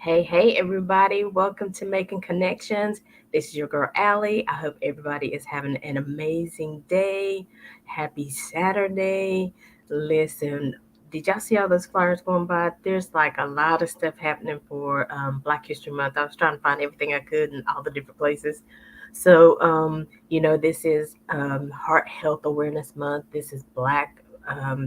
Hey, everybody. Welcome to Making Connections. This is your girl, Aly. I hope everybody is having an amazing day. Happy Saturday. Listen, did y'all see all those flyers going by? There's like a lot of stuff happening for Black History Month. I was trying to find everything I could in all the different places. This is Heart Health Awareness Month. This is Black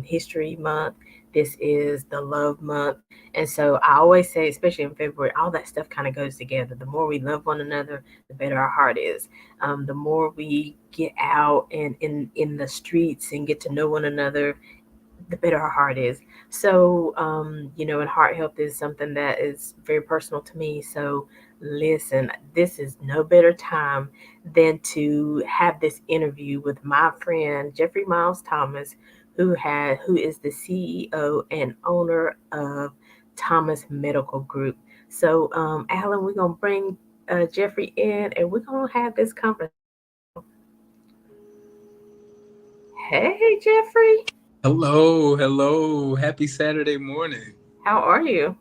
History Month. This is the Love Month. And so I always say, especially in February, all that stuff kind of goes together. The more we love one another, the better our heart is. The more we get out and in the streets and get to know one another, the better our heart is. And heart health is something that is very personal to me. So, listen, this is no better time than to have this interview with my friend Jeffrey Miles Thomas, who is the CEO and owner of Thomas Medical Group. Alan, we're gonna bring Jeffrey in, and we're gonna have this conversation. Hey, Jeffrey, Hello, hello. Happy Saturday morning. how are you?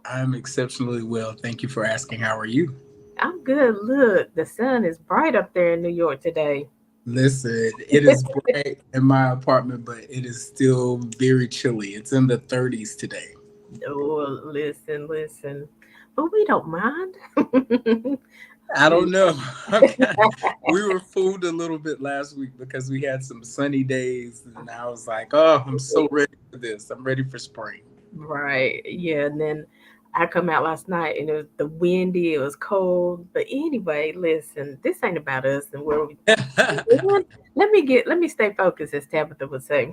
I'm exceptionally well. Thank you for asking. How are you? I'm good. Look, the sun is bright up there in New York today. Listen, it is bright in my apartment, but it is still very chilly. It's in the 30s today. Oh, listen. But we don't mind. I don't know. We were fooled a little bit last week because we had some sunny days, and I was like, oh, I'm so ready for this. I'm ready for spring. Right. Yeah. And then I come out last night and it was the windy, it was cold. But anyway, listen, this ain't about us and where we let me stay focused, as Tabitha would say.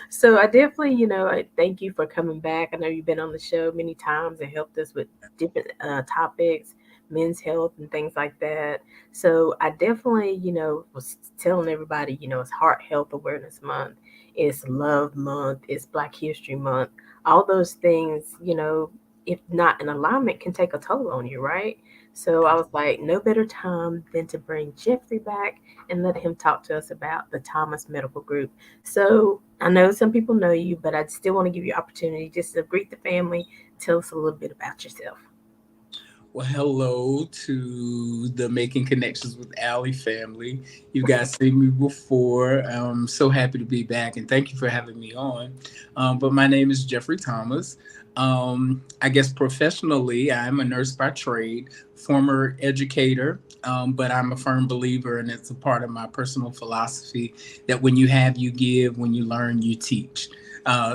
So I definitely, I thank you for coming back. I know you've been on the show many times and helped us with different topics, men's health and things like that. So I definitely, was telling everybody, it's Heart Health Awareness Month, it's Love Month, it's Black History Month. All those things, if not in alignment, can take a toll on you, right? So I was like, no better time than to bring Jeffrey back and let him talk to us about the Thomas Medical Group. So I know some people know you, but I still want to give you opportunity just to greet the family, tell us a little bit about yourself. Well, hello to the Making Connections with Allie family. You guys seen me before. I'm so happy to be back, and thank you for having me on. But my name is Jeffrey Thomas. I guess professionally, I'm a nurse by trade, former educator, but I'm a firm believer, and it's a part of my personal philosophy that when you have, you give, when you learn, you teach.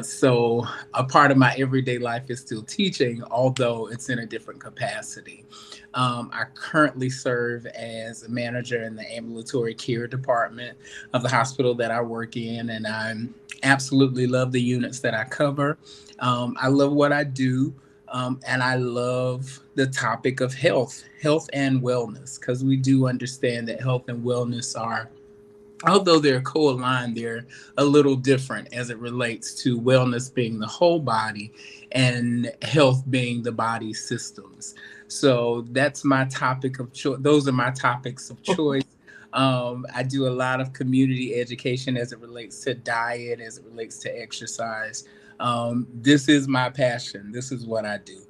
So a part of my everyday life is still teaching, although it's in a different capacity. I currently serve as a manager in the ambulatory care department of the hospital that I work in, and I absolutely love the units that I cover. I love what I do. And I love the topic of health and wellness, because we do understand that health and wellness are, although they're co-aligned, they're a little different as it relates to wellness being the whole body and health being the body systems. So that's my topic of choice. Those are my topics of choice. I do a lot of community education as it relates to diet, as it relates to exercise. This is my passion. This is what I do.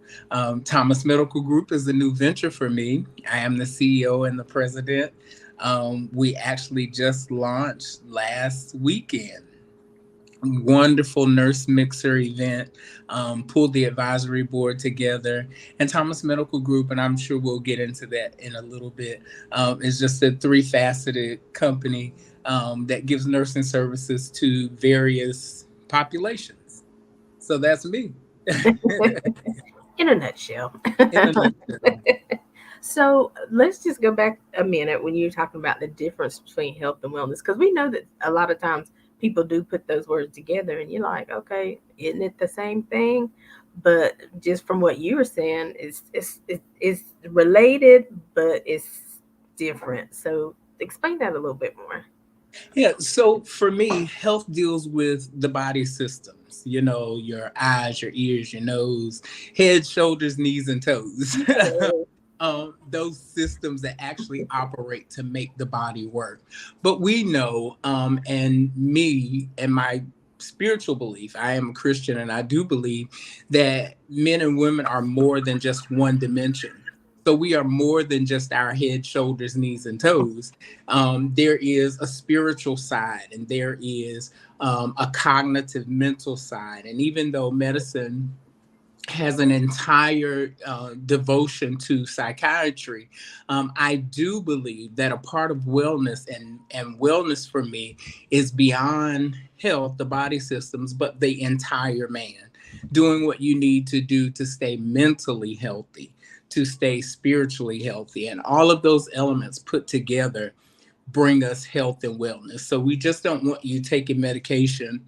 Thomas Medical Group is a new venture for me. I am the CEO and the president. We actually just launched last weekend. Wonderful nurse mixer event, pulled the advisory board together, and Thomas Medical Group, and I'm sure we'll get into that in a little bit, is just a three-faceted company that gives nursing services to various populations. So that's me. In a nutshell. In a nutshell. So let's just go back a minute when you're talking about the difference between health and wellness, because we know that a lot of times people do put those words together, and you're like, okay, isn't it the same thing? But just from what you were saying, it's related, but it's different. So explain that a little bit more. Yeah, so for me, health deals with the body systems, your eyes, your ears, your nose, head, shoulders, knees, and toes. Those systems that actually operate to make the body work. But we know, and me and my spiritual belief. I am a Christian, and I do believe that men and women are more than just one dimension. So we are more than just our head, shoulders, knees, and toes. There is a spiritual side, and there is a cognitive, mental side. And even though medicine has an entire devotion to psychiatry, I do believe that a part of wellness, and wellness for me is beyond health, the body systems, but the entire man. Doing what you need to do to stay mentally healthy, to stay spiritually healthy, and all of those elements put together bring us health and wellness. So we just don't want you taking medication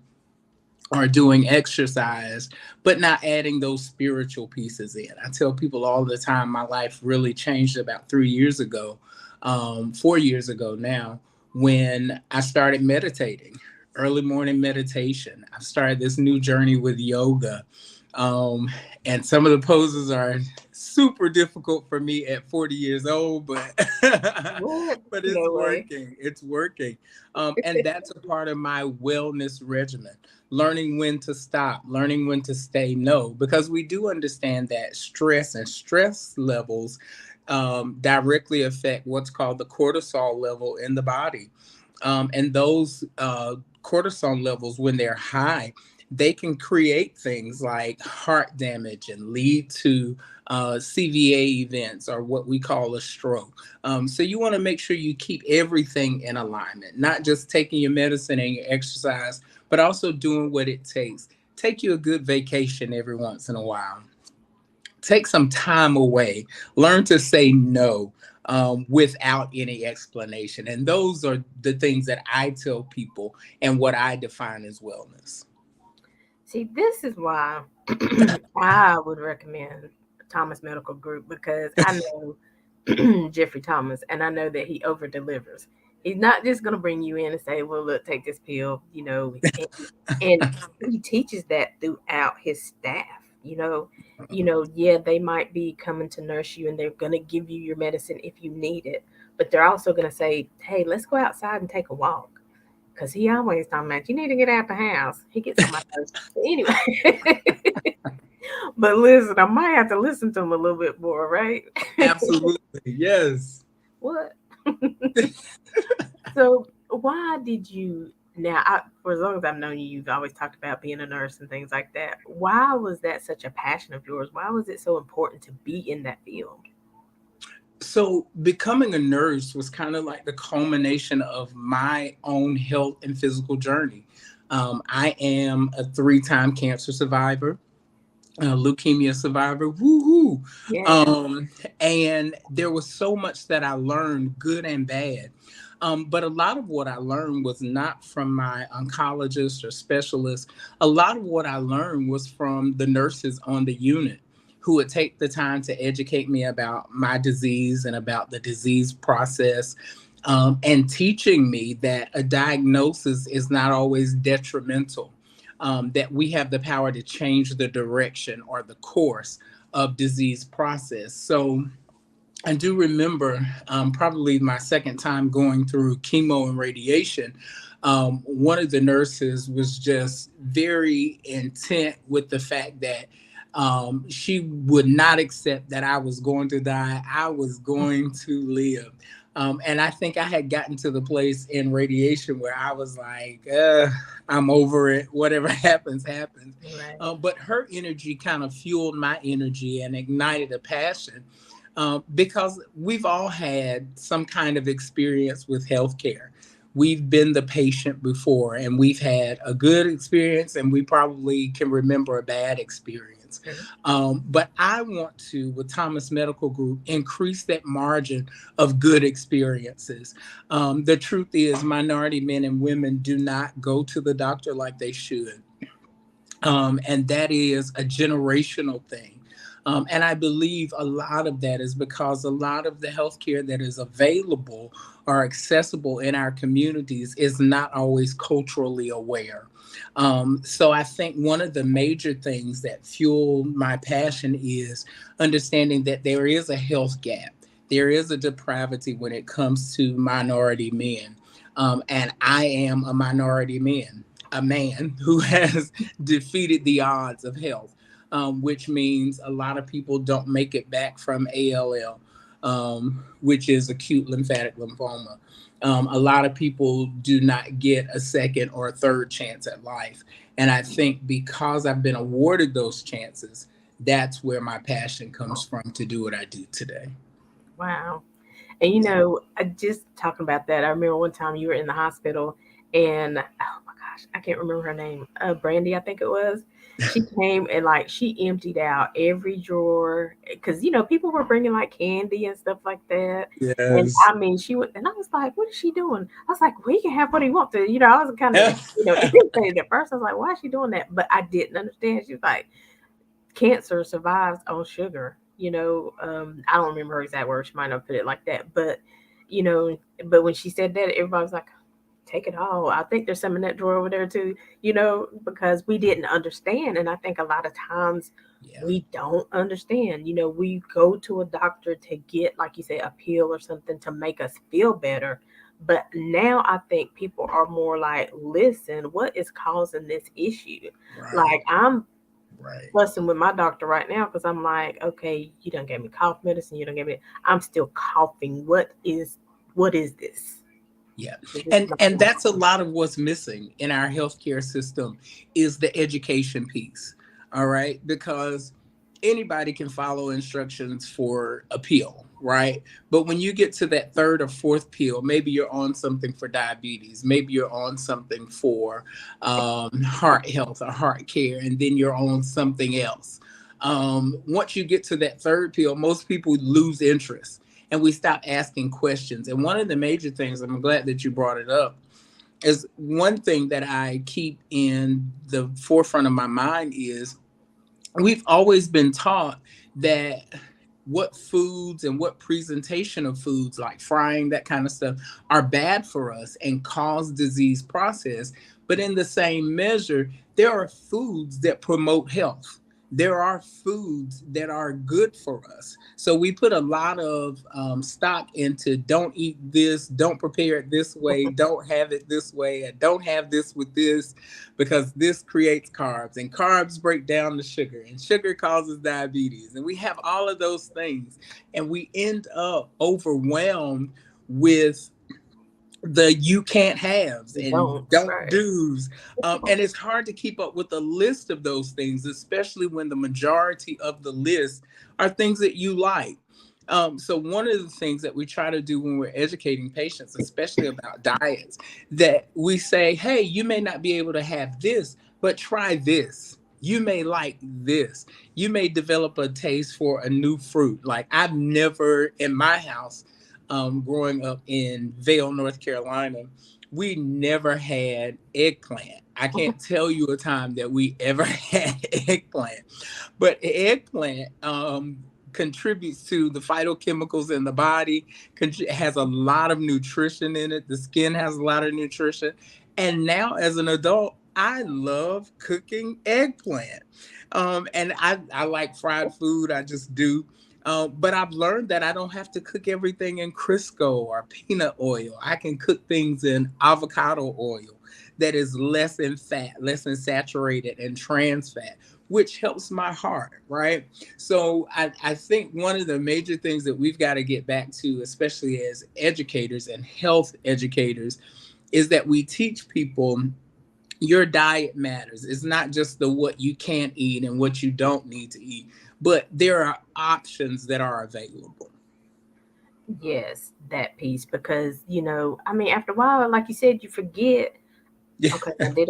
or doing exercise, but not adding those spiritual pieces in. I tell people all the time, my life really changed about 3 years ago, 4 years ago now, when I started meditating, early morning meditation. I've started this new journey with yoga. Um, and some of the poses are super difficult for me at 40 years old, but What? but it's No way. working. It's working. And that's a part of my wellness regimen, learning when to stop, learning when to say no, because we do understand that stress and stress levels directly affect what's called the cortisol level in the body. And those cortisol levels, when they're high, they can create things like heart damage and lead to CVA events, or what we call a stroke. So you want to make sure you keep everything in alignment, not just taking your medicine and your exercise, but also doing what it takes. Take you a good vacation every once in a while. Take some time away. Learn to say no without any explanation. And those are the things that I tell people and what I define as wellness. See, this is why I would recommend Thomas Medical Group, because I know Jeffrey Thomas, and I know that he over delivers. He's not just going to bring you in and say, "Well, look, take this pill," and he teaches that throughout his staff. Yeah, they might be coming to nurse you, and they're going to give you your medicine if you need it, but they're also going to say, "Hey, let's go outside and take a walk." Cause he always talking about you need to get out the house. He gets on my nerves. But anyway, but listen, I might have to listen to him a little bit more, right? Absolutely. Yes. What? So why did you now? For as long as I've known you, you've always talked about being a nurse and things like that. Why was that such a passion of yours? Why was it so important to be in that field? So becoming a nurse was kind of like the culmination of my own health and physical journey. I am a three-time cancer survivor, a leukemia survivor. Woohoo! Yeah. Um, and there was so much that I learned, good and bad. But a lot of what I learned was not from my oncologist or specialist. A lot of what I learned was from the nurses on the unit, who would take the time to educate me about my disease and about the disease process, and teaching me that a diagnosis is not always detrimental, that we have the power to change the direction or the course of disease process. So I do remember, probably my second time going through chemo and radiation. One of the nurses was just very intent with the fact that she would not accept that I was going to die. I was going to live. And I think I had gotten to the place in radiation where I was like, I'm over it. Whatever happens, happens. Right. But her energy kind of fueled my energy and ignited a passion, because we've all had some kind of experience with healthcare. We've been the patient before, and we've had a good experience, and we probably can remember a bad experience. Sure. But I want to, with Thomas Medical Group, increase that margin of good experiences. The truth is, minority men and women do not go to the doctor like they should. And that is a generational thing. And I believe a lot of that is because a lot of the healthcare that is available or accessible in our communities is not always culturally aware. So I think one of the major things that fueled my passion is understanding that there is a health gap. There is a depravity when it comes to minority men. And I am a minority man. a man who has defeated the odds of health, which means a lot of people don't make it back from ALL, which is acute lymphatic lymphoma. A lot of people do not get a second or a third chance at life. And I think because I've been awarded those chances, that's where my passion comes from to do what I do today. Wow. And I just talking about that. I remember one time you were in the hospital, and oh my gosh, I can't remember her name. Brandy, I think it was. She came and like she emptied out every drawer because people were bringing like candy and stuff like that. And Yes. I mean, she went, and I was like, "What is she doing?" I was like, "Well, he can have what he wants to." I was kind of irritated at first. I was like, "Why is she doing that?" But I didn't understand. She was like, cancer survives on sugar. I don't remember her exact words. She might not put it like that, you know, but when she said that, everybody was like, "Take it all." I think there's some in that drawer over there too. Because we didn't understand, and I think a lot of times Yeah. we don't understand. We go to a doctor to get, like you say, a pill or something to make us feel better. But now I think people are more like, listen, what is causing this issue? Right. Like I'm Right. fussing with my doctor right now because I'm like, okay, you don't give me cough medicine, you don't give me. I'm still coughing. What is this? Yeah. Is this And something? that's a lot of what's missing in our healthcare system is the education piece. All right? Because anybody can follow instructions for a pill, right? But when you get to that third or fourth pill, maybe you're on something for diabetes, maybe you're on something for heart health or heart care, and then you're on something else. Once you get to that third pill, most people lose interest and we stop asking questions. And one of the major things, I'm glad that you brought it up, is one thing that I keep in the forefront of my mind is we've always been taught that what foods and what presentation of foods like frying, that kind of stuff, are bad for us and cause disease process. But in the same measure, there are foods that promote health. There are foods that are good for us. So we put a lot of stock into don't eat this, don't prepare it this way, don't have it this way, and don't have this with this because this creates carbs and carbs break down the sugar and sugar causes diabetes. And we have all of those things and we end up overwhelmed with the you can't haves and Don't don't right. do's. And it's hard to keep up with the list of those things, especially when the majority of the list are things that you like. So one of the things that we try to do when we're educating patients, especially about diets, that we say, hey, you may not be able to have this, but try this. You may like this. You may develop a taste for a new fruit. Like I've never in my house, growing up in Vale, North Carolina, we never had eggplant. I can't tell you a time that we ever had eggplant, but eggplant contributes to the phytochemicals in the body, has a lot of nutrition in it. The skin has a lot of nutrition. And now, as an adult, I love cooking eggplant. And I like fried food, I just do. But I've learned that I don't have to cook everything in Crisco or peanut oil. I can cook things in avocado oil that is less in fat, less in saturated and trans fat, which helps my heart, right? So I think one of the major things that we've got to get back to, especially as educators and health educators, is that we teach people your diet matters. It's not just the what you can't eat and what you don't need to eat, but there are options that are available. Yes, that piece because I mean, after a while, like you said, you forget. Yeah. Okay,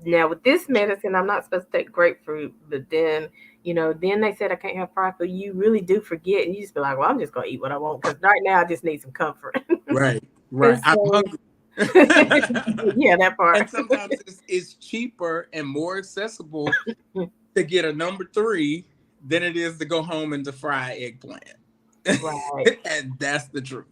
now with this medicine, I'm not supposed to take grapefruit, but then they said I can't have fried food. You really do forget, and you just be like, well, I'm just gonna eat what I want because right now I just need some comfort. Right, And right. I'm so, hungry. yeah, that part. And sometimes it's cheaper and more accessible to get a number three than it is to go home and to fry eggplant. Right. And that's the truth.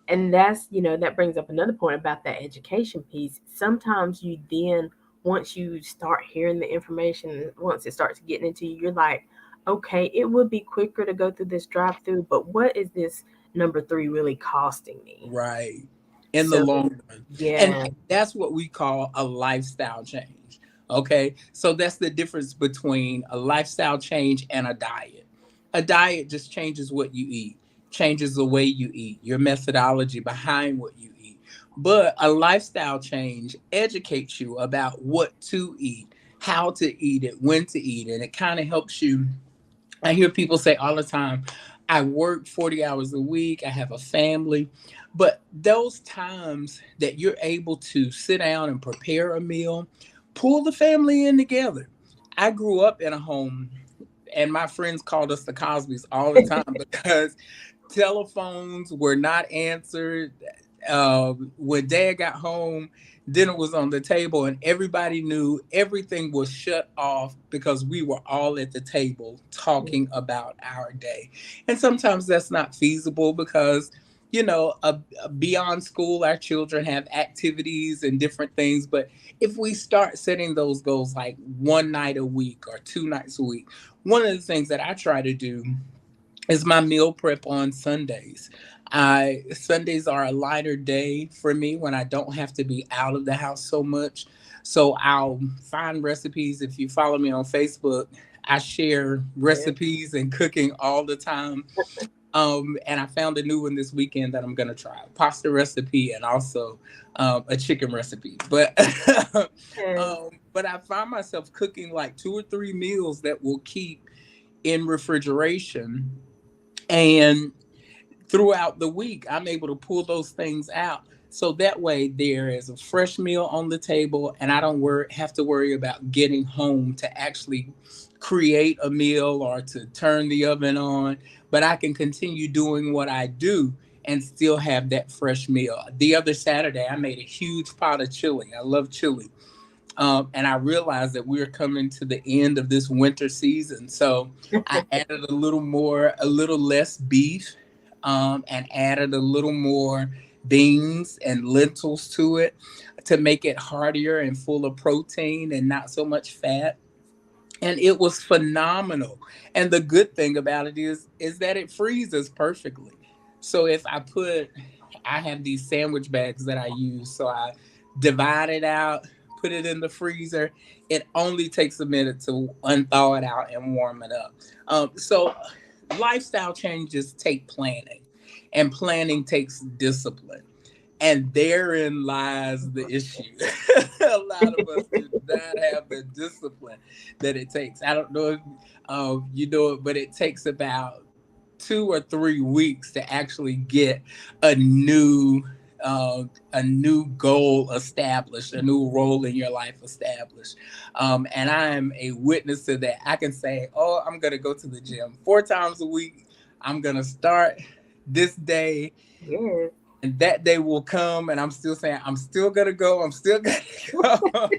And that brings up another point about that education piece. Sometimes you then, once you start hearing the information, once it starts getting into you, you're like, okay, it would be quicker to go through this drive through, but what is this number three really costing me? Right. in the So long run. And yeah, that's what we call a lifestyle change. Okay. So that's the difference between a lifestyle change and a diet. A diet just changes what you eat, changes the way you eat, your methodology behind what you eat. But a lifestyle change educates you about what to eat, how to eat it, when to eat it. It kind of helps you. I hear people say all the time, I work 40 hours a week, I have a family. But those times that you're able to sit down and prepare a meal, pull the family in together. I grew up in a home, and my friends called us the Cosbys all the time because telephones were not answered. When dad got home, dinner was on the table, and everybody knew everything was shut off because we were all at the table talking about our day. And sometimes that's not feasible because, beyond school, our children have activities and different things. But if we start setting those goals like one night a week or two nights a week, one of the things that I try to do is my meal prep on Sundays. Sundays are a lighter day for me when I don't have to be out of the house so much. So I'll find recipes. If you follow me on Facebook, I share yeah. recipes and cooking all the time. And I found a new one this weekend that I'm gonna try, a pasta recipe and also a chicken recipe. Yes. But I find myself cooking like two or three meals that will keep in refrigeration, and throughout the week, I'm able to pull those things out. So that way, there is a fresh meal on the table, and I don't have to worry about getting home to actually create a meal or to turn the oven on. But I can continue doing what I do and still have that fresh meal. The other Saturday, I made a huge pot of chili. I love chili. And I realized that we are coming to the end of this winter season. So I added a little less beef, and added a little more beans and lentils to it to make it heartier and full of protein and not so much fat. And it was phenomenal. And the good thing about it is that it freezes perfectly. So I have these sandwich bags that I use. So I divide it out, put it in the freezer. It only takes a minute to unthaw it out and warm it up. So lifestyle changes take planning, and planning takes discipline. And therein lies the issue. A lot of us do not have the discipline that it takes. I don't know if you know it, but it takes about 2 or 3 weeks to actually get a new a new goal established, a new role in your life established. And I am a witness to that. I can say, oh, I'm going to go to the gym 4 times a week. I'm going to start this day, Yes. and that day will come, and I'm still saying I'm still gonna go, I'm still gonna go.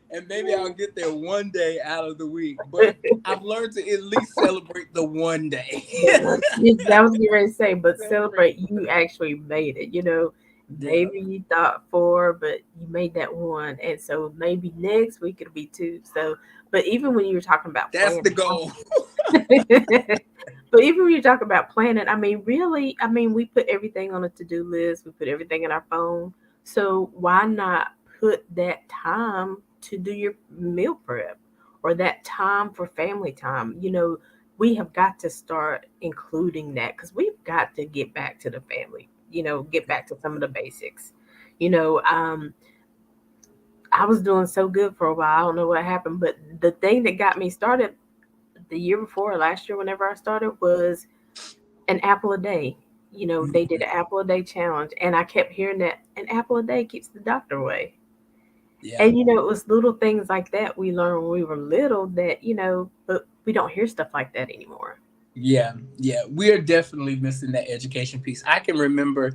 And maybe I'll get there one day out of the week, but I've learned to at least celebrate the one day. Yeah, that was getting ready to say, but Celebrate. celebrate you actually made it. Yeah, Maybe you thought four, but you made that one, and so maybe next week it'll be two. So, but even when you were talking about that's planning, the goal. but even when you talk about planning, I mean, really, I mean, we put everything on a to-do list. We put everything in our phone. So why not put that time to do your meal prep or that time for family time? We have got to start including that because we've got to get back to the family. Get back to some of the basics. You know, um, I was doing so good for a while. I don't know what happened, but the thing that got me started the year before, last year, whenever I started, was an apple a day. They did an apple a day challenge, and I kept hearing that an apple a day keeps the doctor away. Yeah. And it was little things like that we learned when we were little that but we don't hear stuff like that anymore. Yeah, yeah, we are definitely missing that education piece. I can remember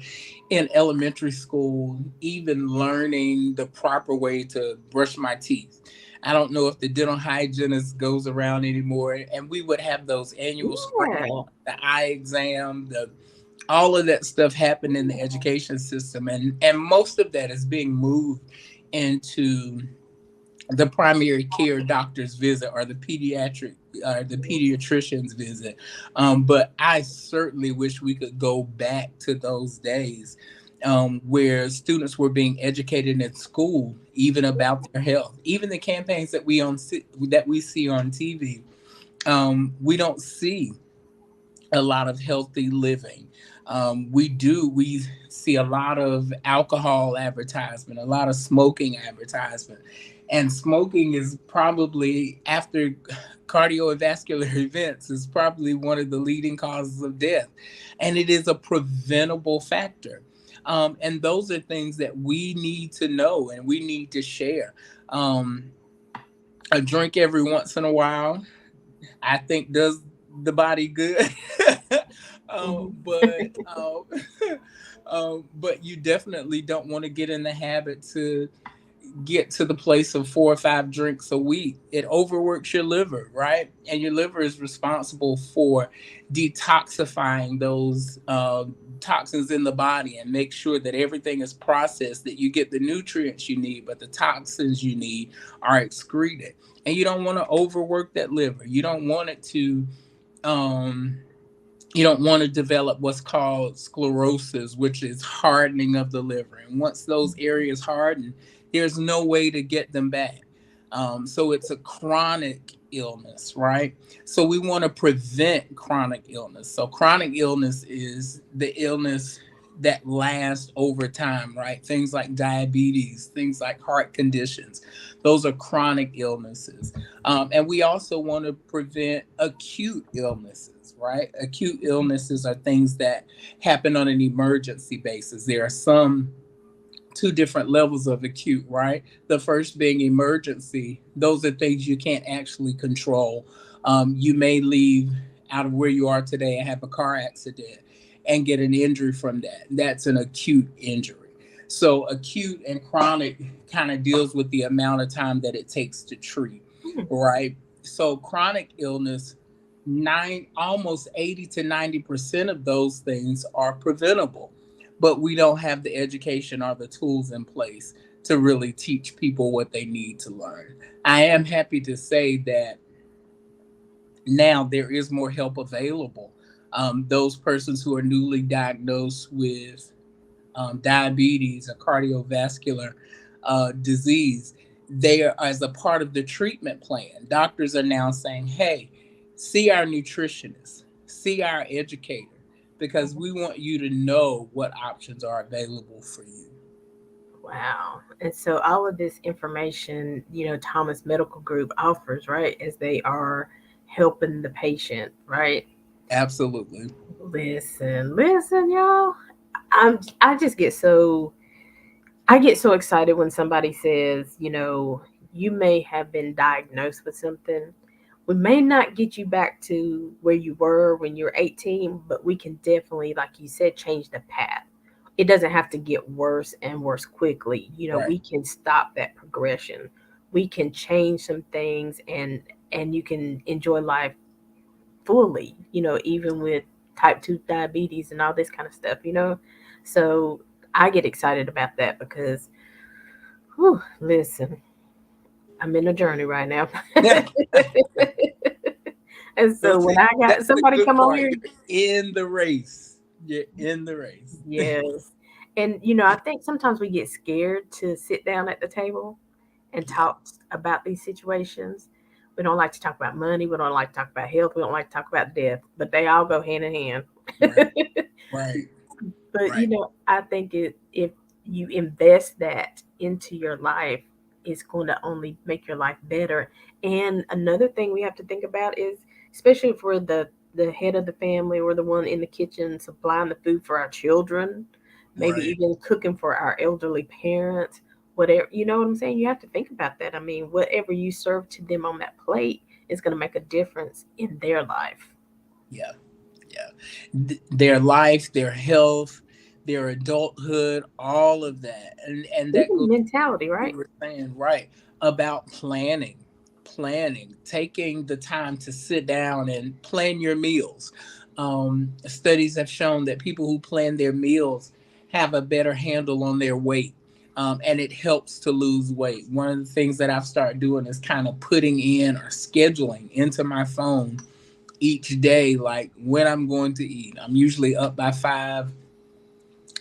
in elementary school even learning the proper way to brush my teeth. I don't know if the dental hygienist goes around anymore, and we would have those annual screenings, Yeah, the eye exam, the all of that stuff happened in the education system, and most of that is being moved into the primary care doctor's visit or the pediatrician's visit. But I certainly wish we could go back to those days. where students were being educated in school even about their health. Even the campaigns that we see on TV, we don't see a lot of healthy living. We see a lot of alcohol advertisement, a lot of smoking advertisement. And smoking is probably, after cardiovascular events, is probably one of the leading causes of death. And it is a preventable factor. And those are things that we need to know and we need to share. Um, a drink every once in a while, I think, does the body good. Mhm. But but you definitely don't want to get in the habit to get to the place of 4 or 5 drinks a week. It overworks your liver, right? And your liver is responsible for detoxifying those toxins in the body and make sure that everything is processed, that you get the nutrients you need, but the toxins you need are excreted. And you don't want to overwork that liver. Um, you don't want to develop what's called sclerosis, which is hardening of the liver. And once those areas harden, there's no way to get them back. So it's a chronic illness, right? So we want to prevent chronic illness. So chronic illness is the illness that lasts over time, right? Things like diabetes, things like heart conditions, those are chronic illnesses. And we also want to prevent acute illnesses, right? Acute illnesses are things that happen on an emergency basis. There are some two different levels of acute, right? The first being emergency. Those are things you can't actually control. You may leave out of where you are today and have a car accident and get an injury from that. That's an acute injury. So acute and chronic kind of deals with the amount of time that it takes to treat, right? So chronic illness, almost 80 to 90% of those things are preventable, but we don't have the education or the tools in place to really teach people what they need to learn. I am happy to say that now there is more help available. Those persons who are newly diagnosed with diabetes or cardiovascular disease, they are, as a part of the treatment plan, doctors are now saying, hey, see our nutritionist, see our educator, because we want you to know what options are available for you. Wow. And so all of this information, Thomas Medical Group offers, right, as they are helping the patient, right? Absolutely. Listen, y'all. I just get so excited when somebody says, you may have been diagnosed with something. We may not get you back to where you were when you were 18, but we can definitely, like you said, change the path. It doesn't have to get worse and worse quickly. Right. We can stop that progression. We can change some things, and you can enjoy life fully, even with type 2 diabetes and all this kind of stuff. So I get excited about that because, whew, listen, I'm in a journey right now. And so Don't when take, I got that's the somebody good come on part. here, You're in the race. You're in the race. yes. And I think sometimes we get scared to sit down at the table and Yeah. talk about these situations. We don't like to talk about money. We don't like to talk about health. We don't like to talk about death, but they all go hand in hand. Right. Right. But Right. I think if you invest that into your life, it's going to only make your life better. And another thing we have to think about is, especially for the head of the family or the one in the kitchen supplying the food for our children, maybe Right. even cooking for our elderly parents, whatever, you know what I'm saying? You have to think about that. I mean, whatever you serve to them on that plate is going to make a difference in their life. Yeah. Yeah. Their life, their health, their adulthood, all of that. And that Even goes mentality, to what right? you were saying, right, about planning, taking the time to sit down and plan your meals. Studies have shown that people who plan their meals have a better handle on their weight. And it helps to lose weight. One of the things that I've started doing is kind of putting in or scheduling into my phone each day, like when I'm going to eat. I'm usually up by 5.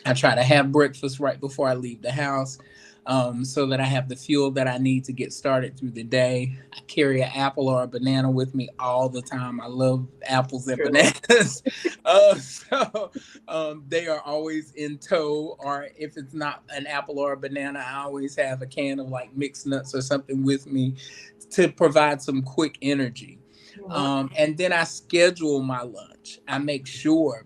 I try to have breakfast right before I leave the house, so that I have the fuel that I need to get started through the day. I carry an apple or a banana with me all the time. I love apples and True. bananas. So they are always in tow. Or if it's not an apple or a banana, I always have a can of like mixed nuts or something with me to provide some quick energy. Yeah. And then I schedule my lunch. I make sure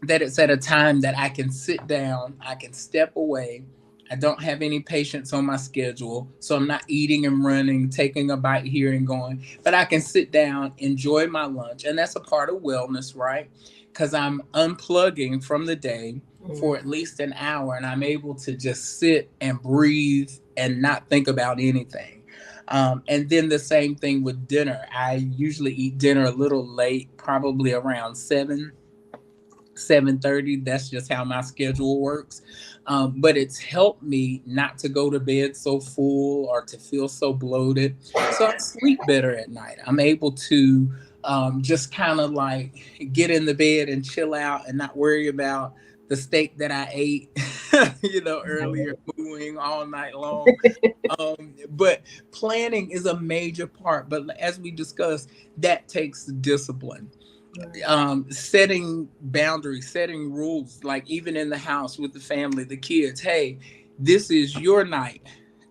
that it's at a time that I can sit down, I can step away. I don't have any patients on my schedule, so I'm not eating and running, taking a bite here and going, but I can sit down, enjoy my lunch, and that's a part of wellness, right? Because I'm unplugging from the day Mm. for at least an hour, and I'm able to just sit and breathe and not think about anything. And then the same thing with dinner. I usually eat dinner a little late, probably around 7:30. That's just how my schedule works. But it's helped me not to go to bed so full or to feel so bloated, so I sleep better at night. I'm able to just kind of like get in the bed and chill out and not worry about the steak that I ate earlier, mooing all night long. But planning is a major part, but as we discussed, that takes discipline. Right. Setting boundaries, setting rules, like even in the house with the family, the kids. Hey, this is your night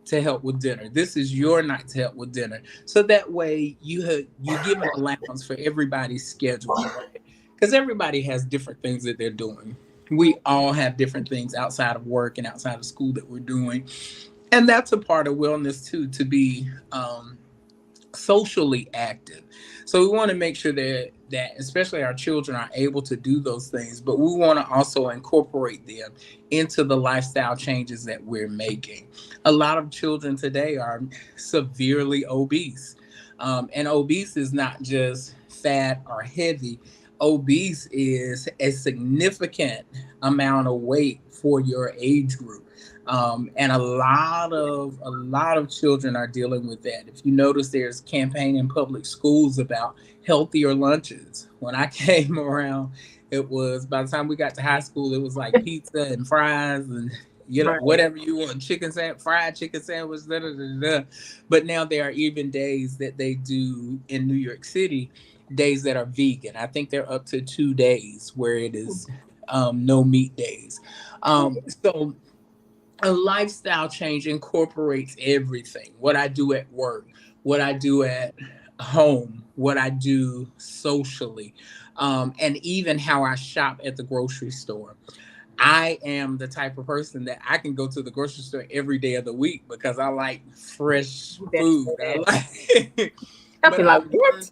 to help with dinner. This is your night to help with dinner. So that way you give an allowance for everybody's schedule, right? Because everybody has different things that they're doing. We all have different things outside of work and outside of school that we're doing, and that's a part of wellness too. To be socially active. So we want to make sure that especially our children are able to do those things, but we want to also incorporate them into the lifestyle changes that we're making. A lot of children today are severely obese. And obese is not just fat or heavy. Obese is a significant amount of weight for your age group, and a lot of children are dealing with that. If you notice, there's campaign in public schools about healthier lunches. When I came around, it was by the time we got to high school, it was like pizza and fries and Right. whatever you want, fried chicken sandwich, da, da, da, da. But now there are even days that they do in New York City, days that are vegan. I think they're up to 2 days where it is no meat days. So a lifestyle change incorporates everything: what I do at work, what I do at home, what I do socially, and even how I shop at the grocery store. I am the type of person that I can go to the grocery store every day of the week because I like fresh You better say food. I that. like I'll but be like, I've what? learned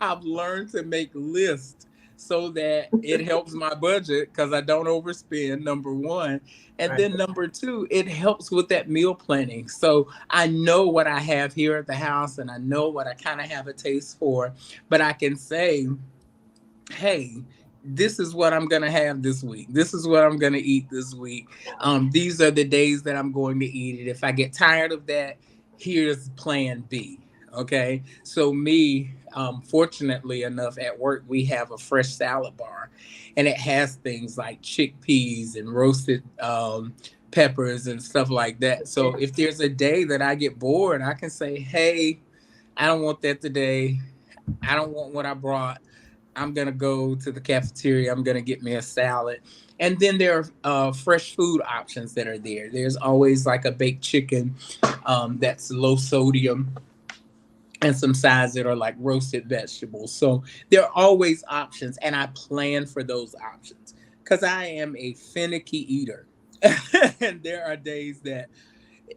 I've learned to make lists so that it helps my budget because I don't overspend, number one. And Right. then number two, it helps with that meal planning. So I know what I have here at the house and I know what I kind of have a taste for, but I can say, hey, this is what I'm gonna have this week. This is what I'm gonna eat this week. These are the days that I'm going to eat it. If I get tired of that, here's plan B. Okay. So me, fortunately enough, at work we have a fresh salad bar, and it has things like chickpeas and roasted peppers and stuff like that. So if there's a day that I get bored, I can say, hey, I don't want that today. I don't want what I brought. I'm gonna go to the cafeteria. I'm gonna get me a salad, and then there are fresh food options that are there. There's always like a baked chicken that's low sodium, and some sides that are like roasted vegetables. So there are always options, and I plan for those options because I am a finicky eater, and there are days that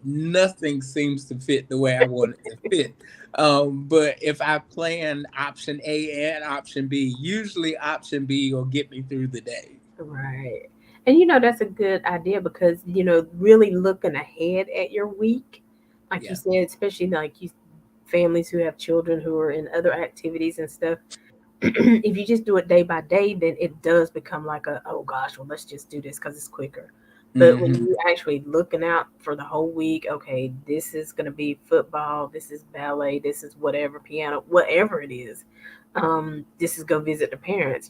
nothing seems to fit the way I want it to fit. But if I plan option A and option B, usually option B will get me through the day. Right. And that's a good idea because, really looking ahead at your week, like you Yeah. said, especially like you families who have children who are in other activities and stuff. If you just do it day by day, then it does become like oh gosh, well, let's just do this because it's quicker. But when Hmm. you actually looking out for the whole week, okay, this is going to be football, this is ballet, this is whatever, piano, whatever it is. This is go visit the parents.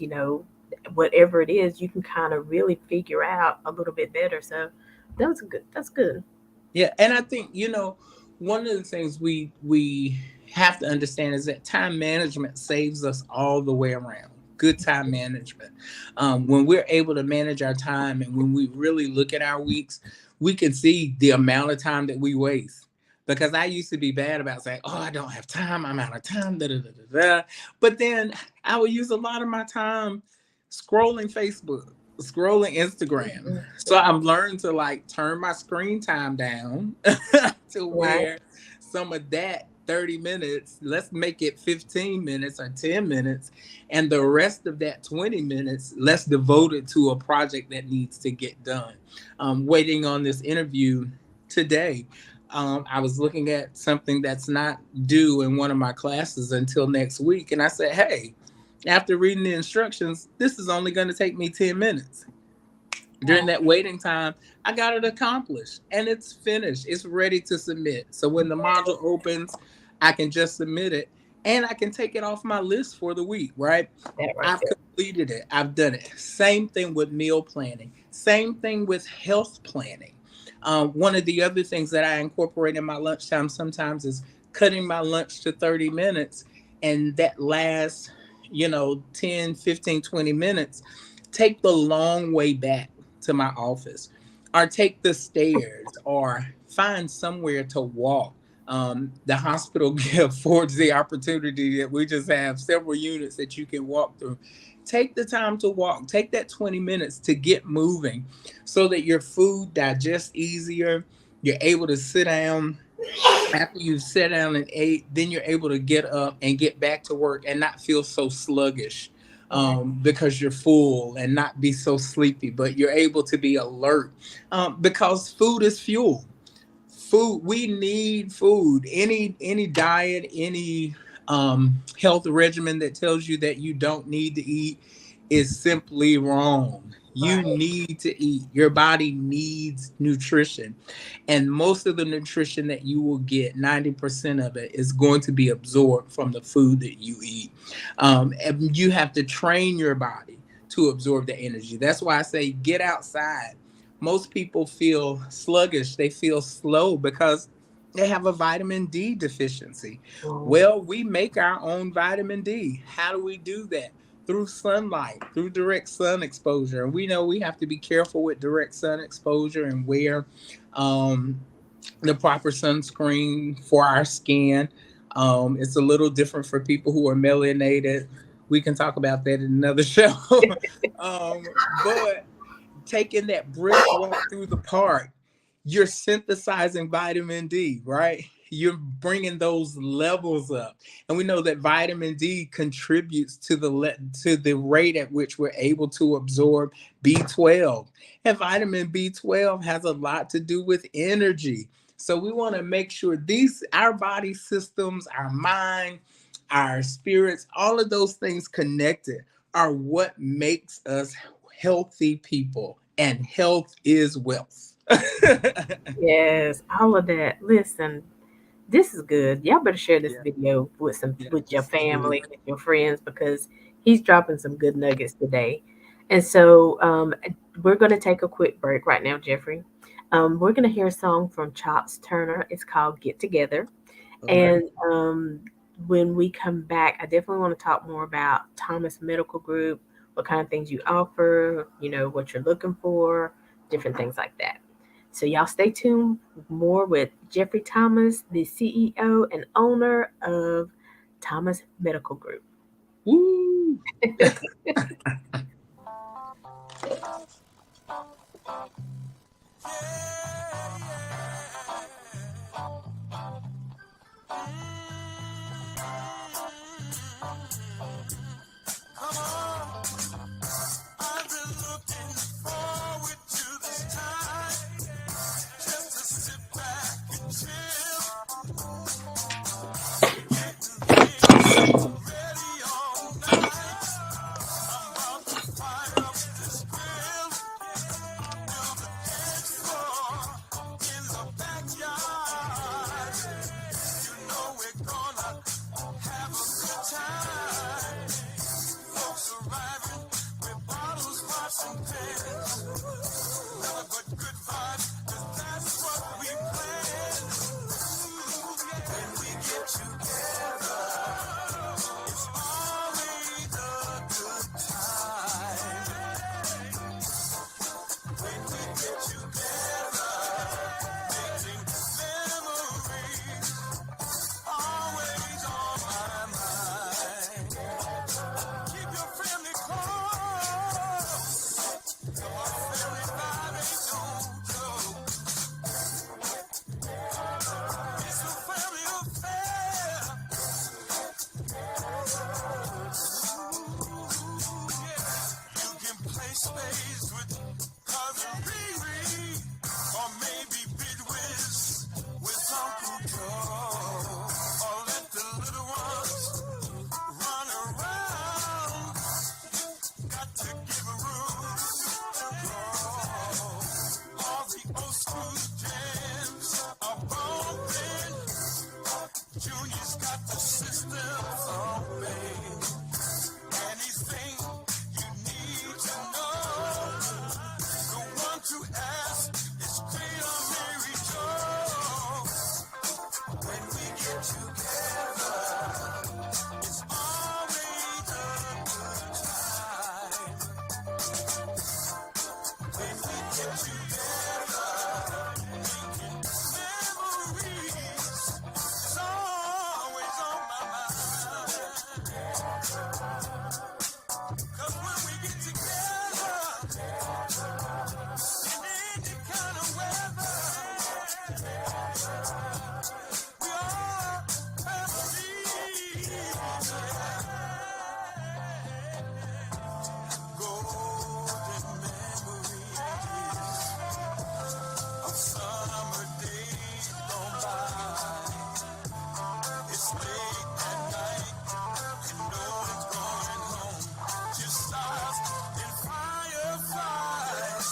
whatever it is, you can kind of really figure out a little bit better. So that was good. That's good. Yeah, and I think one of the things we have to understand is that time management saves us all the way around. Good time management. When we're able to manage our time, and when we really look at our weeks, we can see the amount of time that we waste. Because I used to be bad about saying, "Oh, I don't have time. I'm out of time." Da, da, da, da, da. But then I would use a lot of my time scrolling Facebook, scrolling Instagram. Mhm. So I've learned to like turn my screen time down to Right. where some of that 30 minutes, let's make it 15 minutes or 10 minutes. And the rest of that 20 minutes, let's devote it to a project that needs to get done. Waiting on this interview today, I was looking at something that's not due in one of my classes until next week. And I said, hey, after reading the instructions, this is only going to take me 10 minutes. During that waiting time, I got it accomplished and it's finished. It's ready to submit. So when the module opens, I can just submit it and I can take it off my list for the week, right? That right I've there. completed it. I've done it. Same thing with meal planning. Same thing with health planning. One of the other things that I incorporate in my lunchtime sometimes is cutting my lunch to 30 minutes. And that last, 10, 15, 20 minutes, take the long way back to my office, or take the stairs, or find somewhere to walk. The hospital affords the opportunity that we just have several units that you can walk through. Take the time to walk. Take that 20 minutes to get moving so that your food digests easier. You're able to sit down after you've sat down and ate, then you're able to get up and get back to work and not feel so sluggish, Right. because you're full, and not be so sleepy, but you're able to be alert, because food is fuel. Food, we need food. Any diet, any health regimen that tells you that you don't need to eat is simply wrong. You Right. need to eat. Your body needs nutrition, and most of the nutrition that you will get, 90% of it, is going to be absorbed from the food that you eat. And you have to train your body to absorb the energy. That's why I say get outside. Most people feel sluggish, they feel slow because they have a vitamin D deficiency. Mm. Well, we make our own vitamin D. How do we do that? Through sunlight, through direct sun exposure. And we know we have to be careful with direct sun exposure and wear um, the proper sunscreen for our skin. It's a little different for people who are melanated. We can talk about that in another show. But taking that brisk walk through the park, you're synthesizing vitamin D, right? You're bringing those levels up, and we know that vitamin D contributes to to the rate at which we're able to absorb B12, and vitamin B12 has a lot to do with energy. So we want to make sure these our body systems, our mind, our spirits, all of those things connected are what makes us healthy people, and health is wealth. Yes, all of that. Listen, this is good. Y'all better share this Yeah, video with yeah, with your this is good. family, with your friends, because he's dropping some good nuggets today. And so we're going to take a quick break right now, Jeffrey. We're going to hear a song from Chops Turner. It's called "Get Together." Okay. And when we come back, I definitely want to talk more about Thomas Medical Group, what kind of things you offer, what you're looking for, different things like that. So y'all stay tuned. More with Jeffrey Thomas, the CEO and owner of Thomas Medical Group. Woo! got the system thumping. Anything you need to know, the one to ask is Clear Mary Joe. When we get together, it's always a good time. When we get together, making memories, it's always on my mind. 'Cause when we get together, in any kind of weather, we are family. Golden memories of summer days gone by. It's late at night and no one's going home. Just stars and fireflies.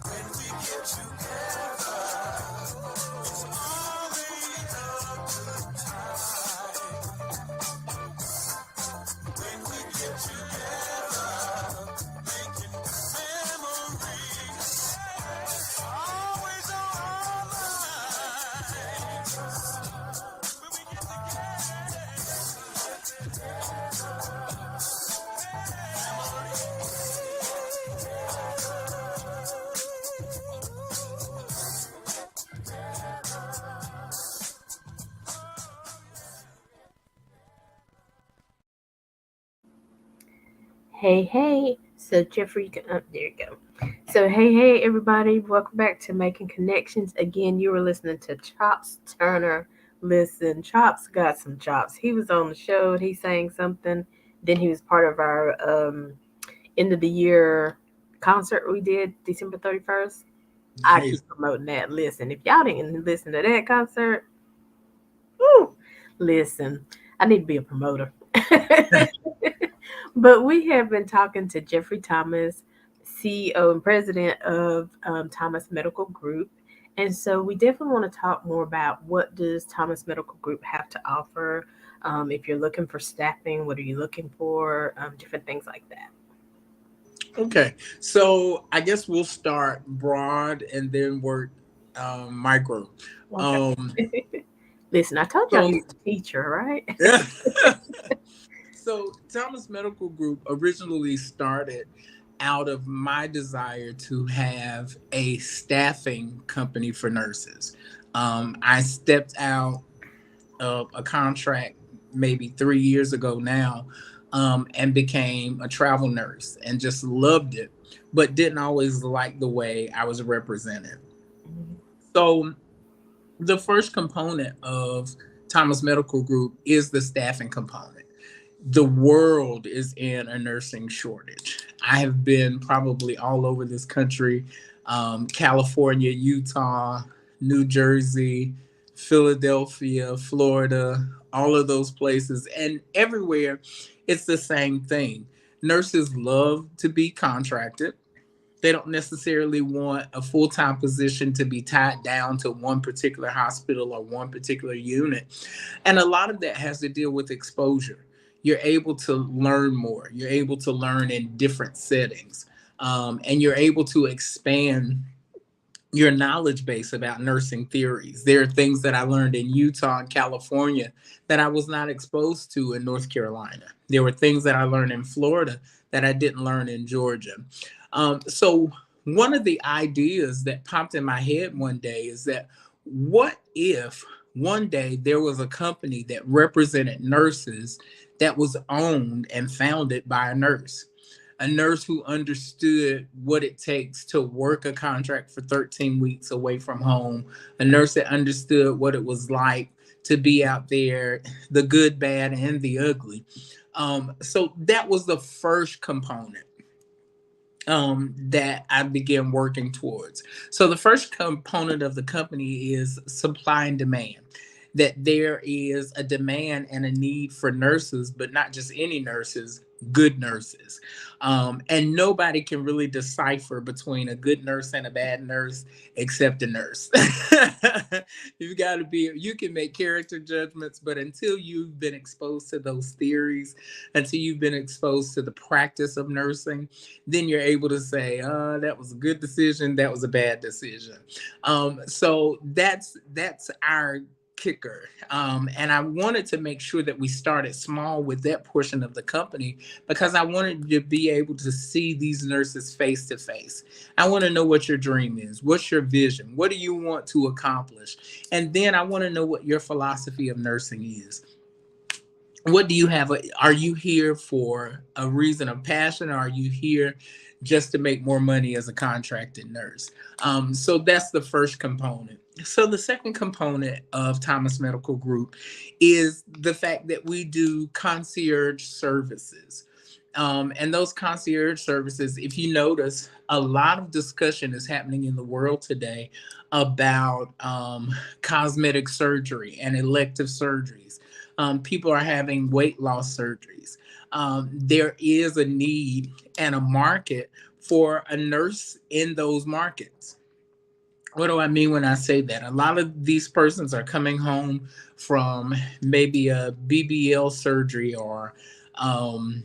When we get together, it's always a good time. When we get together, making memories, always on our minds. When we get Hey, hey. So, Jeffrey, there you go. So, hey, everybody. Welcome back to Making Connections. Again, you were listening to Chops Turner. Listen, Chops got some chops. He was on the show. He sang something. Then he was part of our end of the year concert we did December 31st. I Hey, keep promoting that. Listen, if y'all didn't listen to that concert, woo, listen, I need to be a promoter. But we have been talking to Jeffrey Thomas, CEO and president of Thomas Medical Group. And so we definitely want to talk more about what does Thomas Medical Group have to offer. If you're looking for staffing, what are you looking for? Different things like that. okay. So I guess we'll start broad and then work micro. Okay. Um, Listen, I told y'all so he's a teacher, right? So Thomas Medical Group originally started out of my desire to have a staffing company for nurses. I stepped out of a contract maybe 3 years ago now, and became a travel nurse and just loved it, but didn't always like the way I was represented. So the first component of Thomas Medical Group is the staffing component. The world is in a nursing shortage. I have been probably all over this country, California, Utah, New Jersey, Philadelphia, Florida, all of those places. And everywhere, it's the same thing. Nurses love to be contracted. They don't necessarily want a full time position to be tied down to one particular hospital or one particular unit. And a lot of that has to deal with exposure. You're able to learn more, you're able to learn in different settings, and you're able to expand your knowledge base about nursing theories. There are things that I learned in Utah and California that I was not exposed to in North Carolina. There were things that I learned in Florida that I didn't learn in Georgia. So, one of the ideas that popped in my head one day is that what if one day there was a company that represented nurses that was owned and founded by a nurse who understood what it takes to work a contract for 13 weeks away from home, a nurse that understood what it was like to be out there, the good, bad, and the ugly. So that was the first component that I began working towards. So the first component of the company is supply and demand. That there is a demand and a need for nurses, but not just any nurses, good nurses. And nobody can really decipher between a good nurse and a bad nurse except a nurse. You've got to be, you can make character judgments, but until you've been exposed to those theories, until you've been exposed to the practice of nursing, then you're able to say, that was a good decision, that was a bad decision. So that's our kicker. And I wanted to make sure that we started small with that portion of the company because I wanted to be able to see these nurses face to face. I want to know what your dream is. What's your vision? What do you want to accomplish? And then I want to know what your philosophy of nursing is. What do you have? Are you here for a reason of passion, or are you here just to make more money as a contracted nurse? So that's the first component. So the second component of Thomas Medical Group is the fact that we do concierge services. And those concierge services, if you notice, a lot of discussion is happening in the world today about cosmetic surgery and elective surgeries. People are having weight loss surgeries. There is a need and a market for a nurse in those markets. What do I mean when I say that? A lot of these persons are coming home from maybe a BBL surgery or um,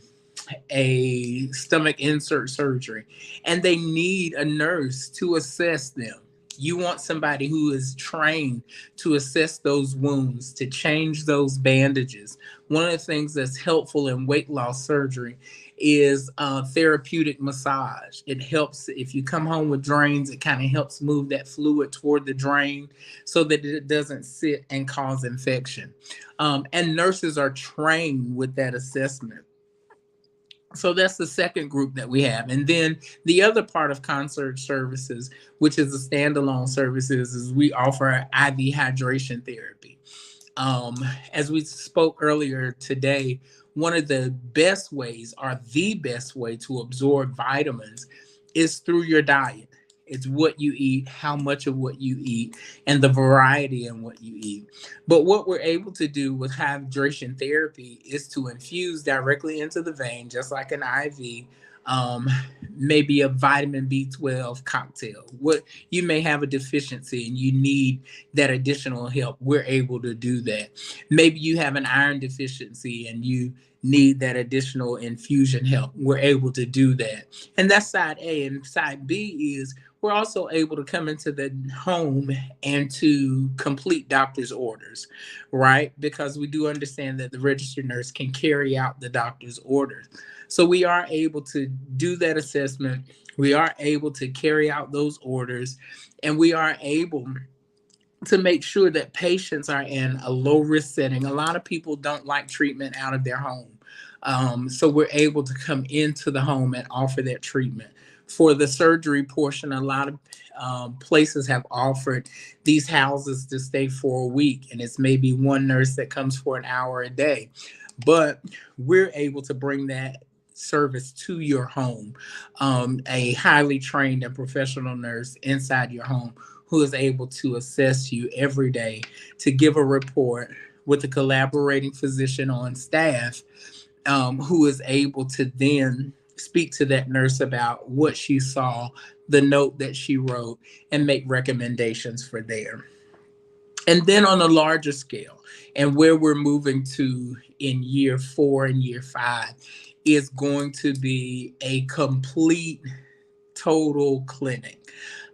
a stomach insert surgery, and they need a nurse to assess them. You want somebody who is trained to assess those wounds, to change those bandages. One of the things that's helpful in weight loss surgery is therapeutic massage. It helps if you come home with drains, it kind of helps move that fluid toward the drain so that it doesn't sit and cause infection. And nurses are trained with that assessment. So that's the second group that we have. And then the other part of concierge services, which is a standalone services, is we offer IV hydration therapy. Um, as we spoke earlier today, one of the best ways, or the best way to absorb vitamins is through your diet. It's what you eat, how much of what you eat, and the variety in what you eat. But what we're able to do with hydration therapy is to infuse directly into the vein, just like an IV, um, maybe a vitamin B12 cocktail. What you may have a deficiency and you need that additional help, we're able to do that. Maybe you have an iron deficiency and you need that additional infusion help, we're able to do that. And that's side A. And side B is we're also able to come into the home and to complete doctor's orders, right? Because we do understand that the registered nurse can carry out the doctor's orders. So we are able to do that assessment. We are able to carry out those orders, and we are able to make sure that patients are in a low risk setting. A lot of people don't like treatment out of their home. So we're able to come into the home and offer that treatment. For the surgery portion, a lot of places have offered these houses to stay for a week, and it's maybe one nurse that comes for an hour a day. But we're able to bring that service to your home, a highly trained and professional nurse inside your home who is able to assess you every day, to give a report with a collaborating physician on staff, who is able to then speak to that nurse about what she saw, the note that she wrote, and make recommendations for there. And then on a larger scale, and where we're moving to in year 4 and year 5, is going to be a complete total clinic.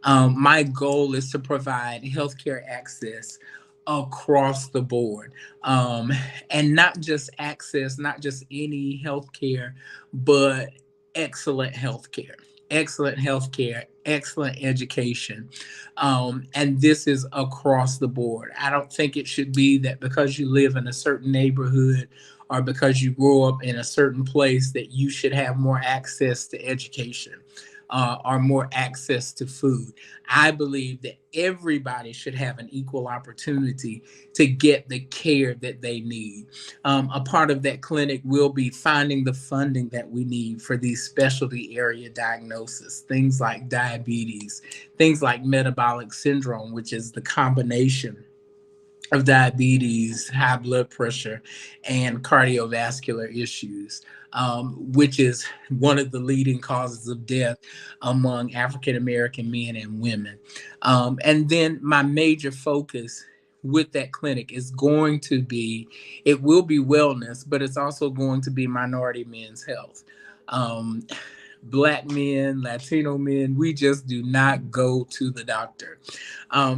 My goal is to provide healthcare access across the board, and not just access, not just any healthcare, but excellent healthcare, excellent healthcare, excellent education. And this is across the board. I don't think it should be that because you live in a certain neighborhood or because you grow up in a certain place that you should have more access to education, or more access to food. I believe that everybody should have an equal opportunity to get the care that they need. A part of that clinic will be finding the funding that we need for these specialty area diagnoses, things like diabetes, things like metabolic syndrome, which is the combination of diabetes, high blood pressure, and cardiovascular issues. which is one of the leading causes of death among African American men and women. And then my major focus with that clinic is going to be, it will be wellness, but it's also going to be minority men's health. Um, Black men, Latino men, we just do not go to the doctor.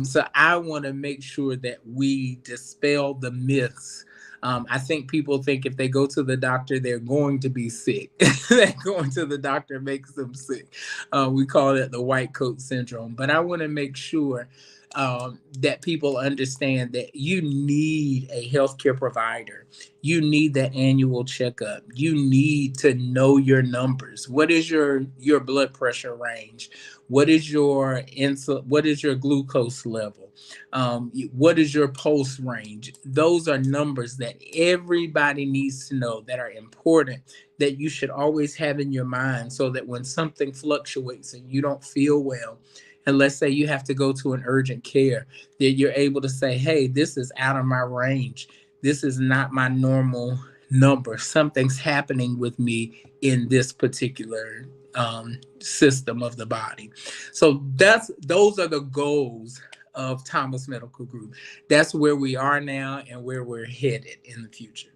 So I want to make sure that we dispel the myths. I think people think if they go to the doctor, they're going to be sick. That going to the doctor makes them sick. We call it the white coat syndrome. But I want to make sure that people understand that you need a healthcare provider. You need that annual checkup. You need to know your numbers. What is your blood pressure range? What is your insulin? What is your glucose level? What is your pulse range? Those are numbers that everybody needs to know, that are important, that you should always have in your mind, so that when something fluctuates and you don't feel well, and let's say you have to go to an urgent care, that you're able to say, hey, this is out of my range. This is not my normal number. Something's happening with me in this particular system of the body. So those are the goals of Thomas Medical Group. That's where we are now and where we're headed in the future.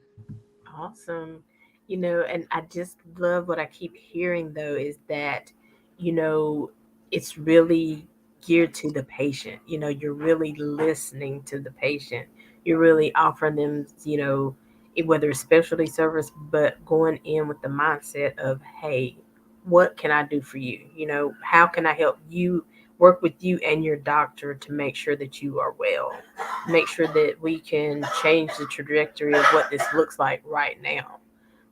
Awesome. And I just love what I keep hearing though is that, you know, it's really geared to the patient. You're really listening to the patient. You're really offering them, whether it's specialty service, but going in with the mindset of, hey, what can I do for you? How can I help you work with you and your doctor to make sure that you are well, make sure that we can change the trajectory of what this looks like right now.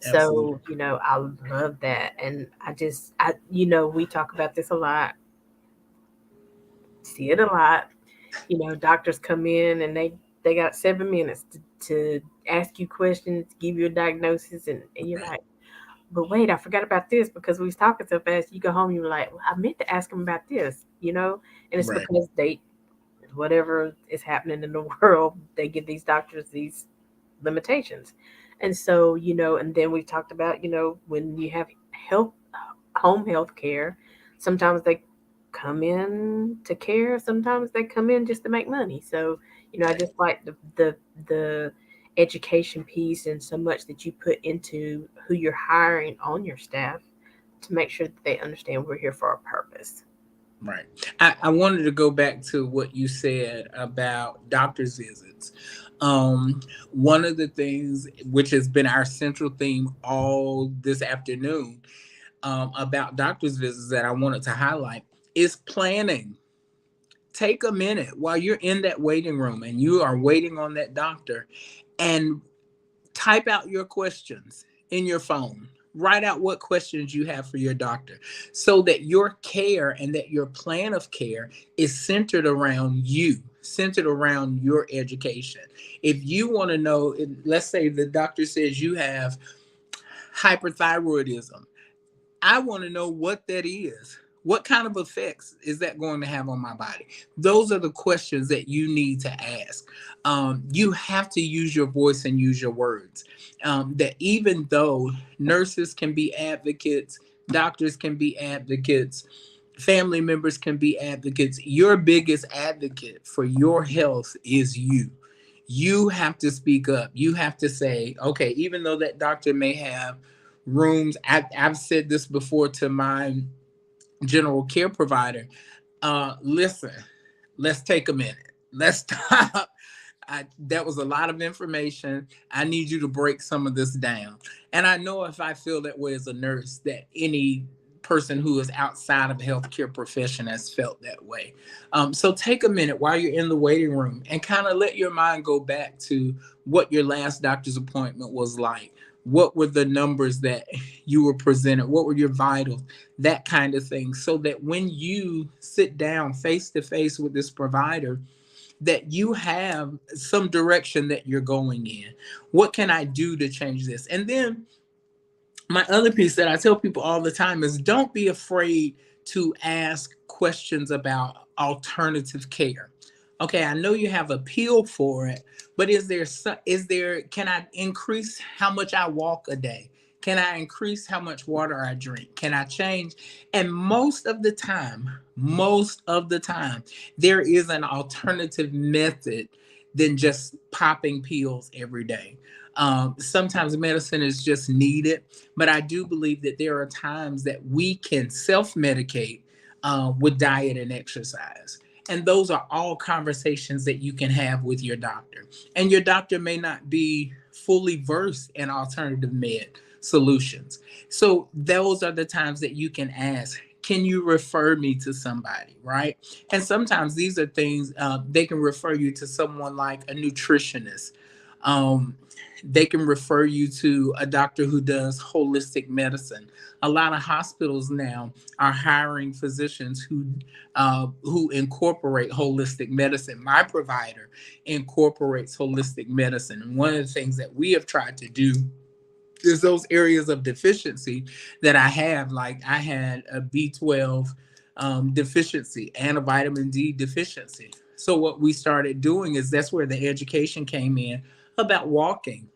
Absolutely. So, I love that. And we talk about this a lot, see it a lot. Doctors come in and they got 7 minutes to ask you questions, give you a diagnosis, and you're like, but wait, I forgot about this because we was talking so fast. You go home, you're like, well, I meant to ask them about this. And it's Right. because whatever is happening in the world, they give these doctors these limitations. And so, and then we talked about, when you have health, home health care, sometimes they come in to care, sometimes they come in just to make money. So, I Right. just like the education piece and so much that you put into who you're hiring on your staff to make sure that they understand we're here for a purpose. Right. I wanted to go back to what you said about doctor's visits. One of the things which has been our central theme all this afternoon, about doctor's visits, that I wanted to highlight is planning. Take a minute while you're in that waiting room and you are waiting on that doctor, and type out your questions in your phone. Write out what questions you have for your doctor, so that your care and that your plan of care is centered around you, centered around your education. If you want to know, let's say the doctor says you have hyperthyroidism, I want to know what that is. What kind of effects is that going to have on my body? Those are the questions that you need to ask. You have to use your voice and use your words. That even though nurses can be advocates, doctors can be advocates, family members can be advocates, your biggest advocate for your health is you. You have to speak up. You have to say, okay, even though that doctor may have rooms, I've said this before to my general care provider, listen, let's take a minute. Let's stop. That was a lot of information. I need you to break some of this down. And I know if I feel that way as a nurse, that any person who is outside of the healthcare profession has felt that way. So take a minute while you're in the waiting room and kind of let your mind go back to what your last doctor's appointment was like. What were the numbers that you were presented? What were your vitals? That kind of thing. So that when you sit down face to face with this provider, that you have some direction that you're going in. What can I do to change this? And then my other piece that I tell people all the time is, don't be afraid to ask questions about alternative care. Okay, I know you have a pill for it, but is there can I increase how much I walk a day? Can I increase how much water I drink? Can I change? And most of the time, there is an alternative method than just popping pills every day. Sometimes medicine is just needed, but I do believe that there are times that we can self medicate with diet and exercise. And those are all conversations that you can have with your doctor. And your doctor may not be fully versed in alternative med solutions. So those are the times that you can ask, can you refer me to somebody, right? And sometimes these are things they can refer you to someone like a nutritionist. Um, they can refer you to a doctor who does holistic medicine. A lot of hospitals now are hiring physicians who incorporate holistic medicine. My provider incorporates holistic medicine, and one of the things that we have tried to do is those areas of deficiency that I have. Like I had a B12 deficiency and a vitamin D deficiency. So what we started doing is that's where the education came in about walking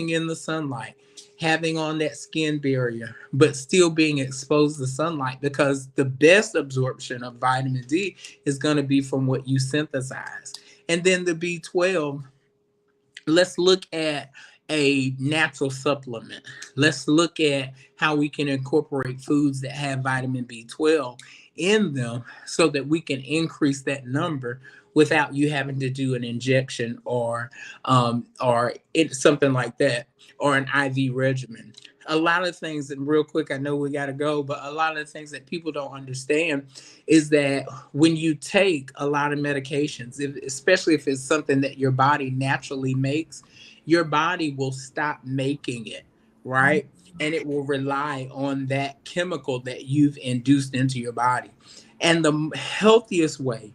in the sunlight, having on that skin barrier, but still being exposed to sunlight because the best absorption of vitamin D is going to be from what you synthesize. And then the B12, let's look at a natural supplement. Let's look at how we can incorporate foods that have vitamin B12 in them so that we can increase that number without you having to do an injection or something like that, or an IV regimen. A lot of things, and real quick, I know we got to go, but a lot of the things that people don't understand is that when you take a lot of medications, especially if it's something that your body naturally makes, your body will stop making it, right? And it will rely on that chemical that you've induced into your body. And the healthiest way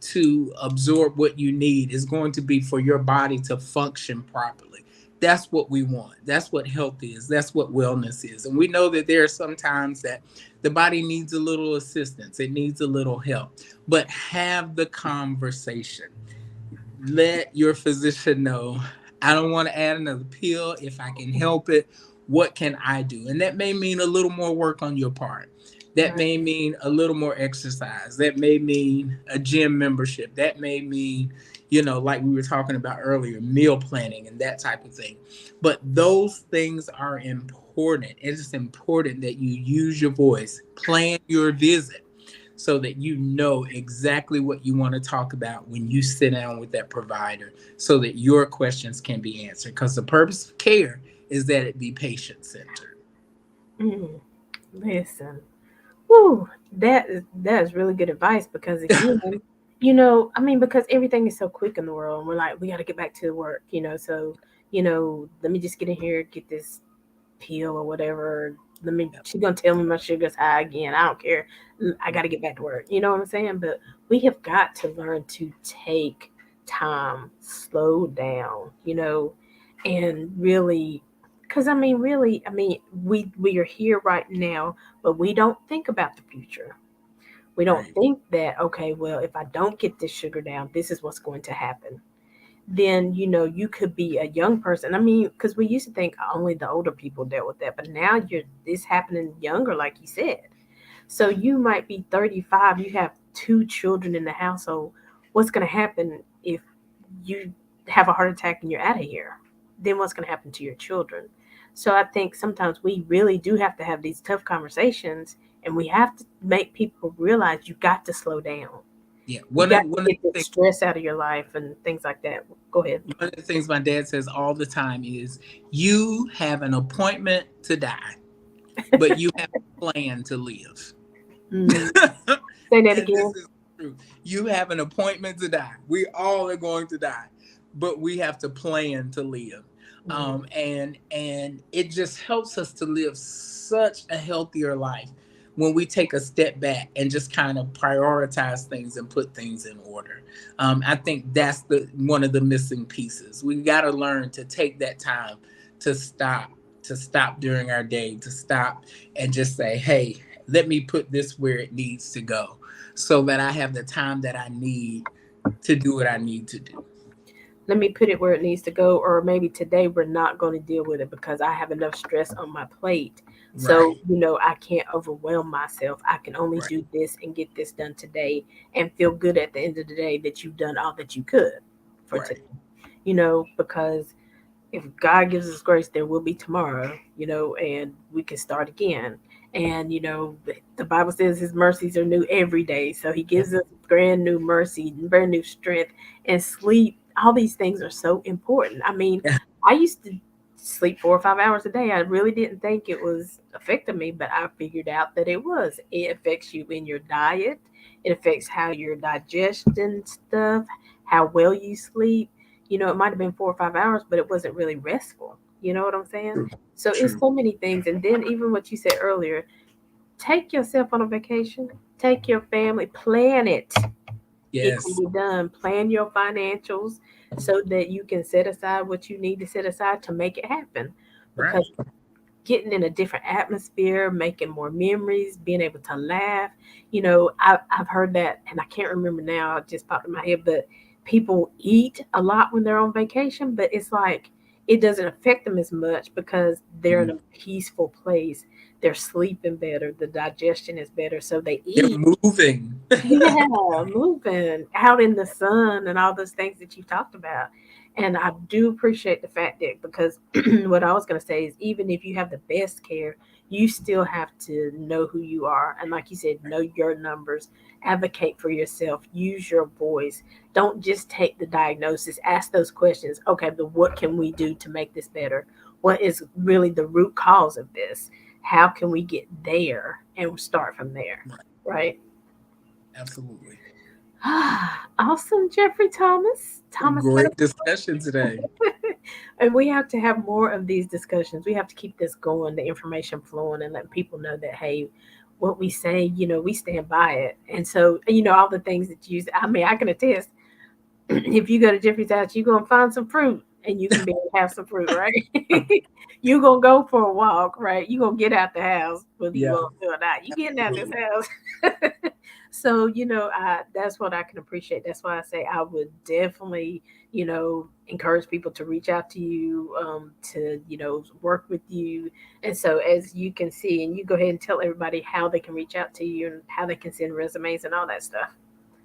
to absorb what you need is going to be for your body to function properly. That's what we want. That's what health is. That's what wellness is. And we know that there are some times that the body needs a little assistance, it needs a little help. But have the conversation. Let your physician know, I don't want to add another pill. If I can help it, what can I do? And that may mean a little more work on your part. That Right. may mean a little more exercise. That may mean a gym membership. That may mean, like we were talking about earlier, meal planning and that type of thing. But those things are important. It is important that you use your voice, plan your visit so that you know exactly what you want to talk about when you sit down with that provider so that your questions can be answered. Because the purpose of care is that it be patient centered. Mm, listen. Whew, that is really good advice because again, I mean, because everything is so quick in the world, and we're like, we got to get back to work, so let me just get in here, get this pill or whatever. She's gonna tell me my sugar's high again. I don't care. I got to get back to work. You know what I'm saying? But we have got to learn to take time, slow down, and really, because I mean, really, I mean, we are here right now, but we don't think about the future. We don't Right. think that, okay, well, if I don't get this sugar down, this is what's going to happen. Then, you could be a young person. I mean, because we used to think only the older people dealt with that, but now it's happening younger, like you said. So you might be 35, you have two children in the household. What's going to happen if you have a heart attack and you're out of here? Then what's going to happen to your children? So I think sometimes we really do have to have these tough conversations, and we have to make people realize you got to slow down. Yeah. You One got of, to one of get the the things stress out of your life and things like that. Go ahead. one of the things my dad says all the time is you have an appointment to die, but you have a plan to live. Mm. Say that And this again. is true. You have an appointment to die. We all are going to die, but we have to plan to live. Mm. And it just helps us to live such a healthier life when we take a step back and just kind of prioritize things and put things in order. I think that's the one of the missing pieces. We got to learn to take that time to stop, to stop during our day, to stop and just say, hey, let me put this where it needs to go so that I have the time that I need to do what I need to do. let me put it where it needs to go, or maybe today we're not going to deal with it because I have enough stress on my plate. So, Right. I can't overwhelm myself. I can only Right. do this and get this done today and feel good at the end of the day that you've done all that you could for today. Right. Because if God gives us grace, there will be tomorrow, and we can start again. And, the Bible says his mercies are new every day. So he gives us brand new mercy, brand new strength, and sleep. All these things are so important. I mean, I used to sleep 4 or 5 hours a day. I really didn't think it was affecting me, but I figured out that it was. It affects you in your diet, it affects how you're digesting stuff, how well you sleep. It might have been 4 or 5 hours, but it wasn't really restful. You know what I'm saying? True. So it's True. so many things. And then even what you said earlier, take yourself on a vacation, take your family, plan it. It can Yes. be done. Plan your financials so that you can set aside what you need to set aside to make it happen. Because Right. getting in a different atmosphere, making more memories, being able to laugh. I've heard that, and I can't remember now, it just popped in my head, but people eat a lot when they're on vacation, but it's like it doesn't affect them as much because they're in Mhm. a peaceful place. They're sleeping better, the digestion is better, so they They're eat. moving. Yeah, moving out in the sun and all those things that you talked about. And I do appreciate the fact that because what I was going to say is even if you have the best care, you still have to know who you are. And like you said, know your numbers, advocate for yourself, use your voice. Don't just take the diagnosis, ask those questions. Okay, but what can we do to make this better? What is really the root cause of this? How can we get there and start from there? Right. Right? Absolutely. Awesome, Jeffrey Thomas. Thomas Great Medical. discussion today. And we have to have more of these discussions. We have to keep this going, the information flowing, and let people know that, hey, what we say, we stand by it. And so, all the things that you, I mean, I can attest, if you go to Jeffrey's house, you're going to find some fruit and you can be able to have some fruit, right? You're going to go for a walk, right? You're going to get out the house, whether you Yeah. want to or not. You getting out this Absolutely. house. So, that's what I can appreciate. That's why I say I would definitely, encourage people to reach out to you, to, work with you. And so, as you can see, and you go ahead and tell everybody how they can reach out to you and how they can send resumes and all that stuff.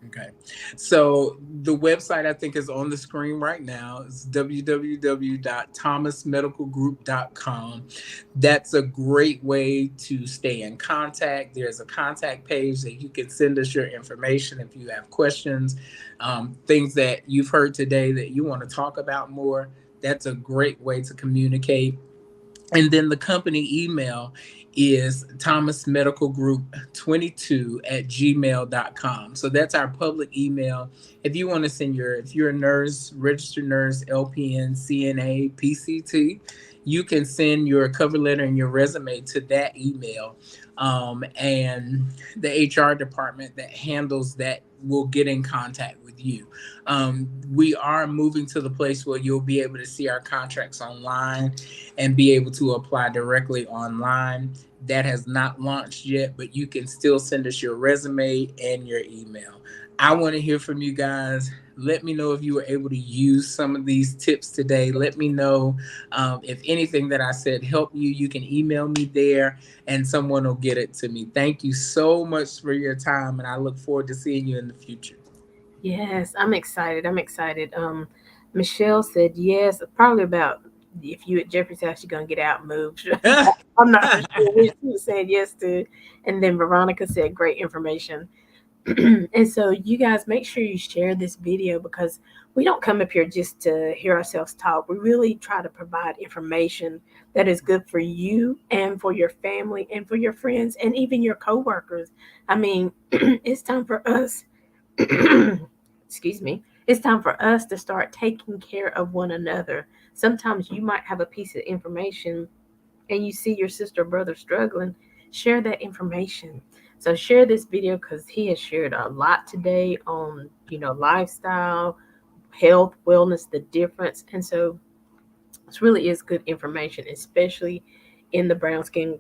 Okay. So the website I think is on the screen right now. It's www.thomasmedicalgroup.com. That's a great way to stay in contact. There's a contact page that you can send us your information if you have questions, things that you've heard today that you want to talk about more. That's a great way to communicate. And then the company email is thomasmedicalgroup22@gmail.com. So that's our public email. If you want to send if you're a nurse, registered nurse, LPN, CNA, PCT, you can send your cover letter and your resume to that email. And the HR department that handles that will get in contact with you. We are moving to the place where you'll be able to see our contracts online and be able to apply directly online. That has not launched yet, but you can still send us your resume and your email. I want to hear from you guys. Let me know if you were able to use some of these tips today. Let me know if anything that I said helped you. You can email me there and someone will get it to me. Thank you so much for your time, and I look forward to seeing you in the future. Yes, I'm excited. I'm excited. Michelle said yes, probably about if you at Jeffrey's house, you're gonna get out and move. I'm not for sure which she was saying yes to. And then Veronica said great information. And so you guys make sure you share this video because we don't come up here just to hear ourselves talk. We really try to provide information that is good for you and for your family and for your friends and even your coworkers. I mean, it's time for us excuse me, it's time for us to start taking care of one another. Sometimes you might have a piece of information and you see your sister or brother struggling, share that information. So share this video because he has shared a lot today on, lifestyle, health, wellness, the difference. And so this really is good information, especially in the brown skin,